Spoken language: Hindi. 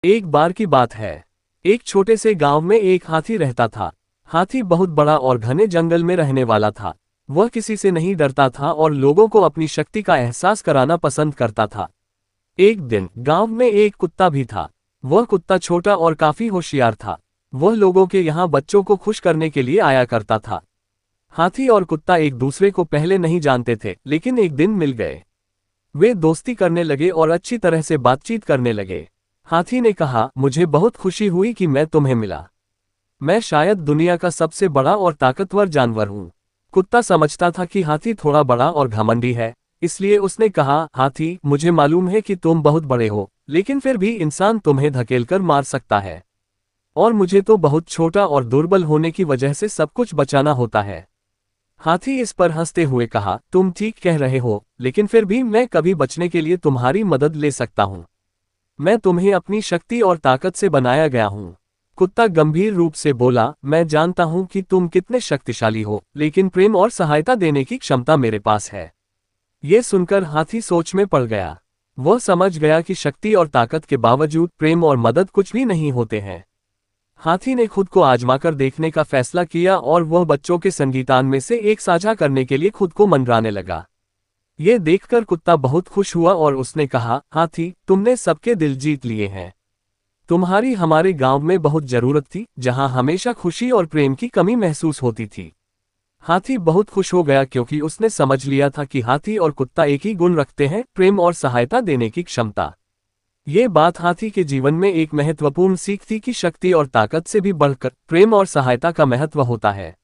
एक बार की बात है। एक छोटे से गांव में एक हाथी रहता था। हाथी बहुत बड़ा और घने जंगल में रहने वाला था। वह किसी से नहीं डरता था और लोगों को अपनी शक्ति का एहसास कराना पसंद करता था। एक दिन गांव में एक कुत्ता भी था। वह कुत्ता छोटा और काफी होशियार था। वह लोगों के यहाँ बच्चों को खुश करने के लिए आया करता था। हाथी और कुत्ता एक दूसरे को पहले नहीं जानते थे, लेकिन एक दिन मिल गए। वे दोस्ती करने लगे और अच्छी तरह से बातचीत करने लगे। हाथी ने कहा, मुझे बहुत खुशी हुई कि मैं तुम्हें मिला। मैं शायद दुनिया का सबसे बड़ा और ताकतवर जानवर हूँ। कुत्ता समझता था कि हाथी थोड़ा बड़ा और घमंडी है, इसलिए उसने कहा, हाथी, मुझे मालूम है कि तुम बहुत बड़े हो, लेकिन फिर भी इंसान तुम्हें धकेलकर मार सकता है। और मुझे तो बहुत छोटा और दुर्बल होने की वजह से सब कुछ बचाना होता है। हाथी इस पर हंसते हुए कहा, तुम ठीक कह रहे हो, लेकिन फिर भी मैं कभी बचने के लिए तुम्हारी मदद ले सकता हूँ। मैं तुम्हें अपनी शक्ति और ताकत से बनाया गया हूँ। कुत्ता गंभीर रूप से बोला, मैं जानता हूँ कि तुम कितने शक्तिशाली हो, लेकिन प्रेम और सहायता देने की क्षमता मेरे पास है। ये सुनकर हाथी सोच में पड़ गया। वह समझ गया कि शक्ति और ताकत के बावजूद प्रेम और मदद कुछ भी नहीं होते हैं। हाथी ने खुद को आजमाकर देखने का फैसला किया और वह बच्चों के संगीतान में से एक साझा करने के लिए खुद को मनराने लगा। ये देखकर कुत्ता बहुत खुश हुआ और उसने कहा, हाथी, तुमने सबके दिल जीत लिए हैं। तुम्हारी हमारे गांव में बहुत जरूरत थी, जहां हमेशा खुशी और प्रेम की कमी महसूस होती थी। हाथी बहुत खुश हो गया क्योंकि उसने समझ लिया था कि हाथी और कुत्ता एक ही गुण रखते हैं, प्रेम और सहायता देने की क्षमता। ये बात हाथी के जीवन में एक महत्वपूर्ण सीख थी कि शक्ति और ताकत से भी बढ़कर प्रेम और सहायता का महत्व होता है।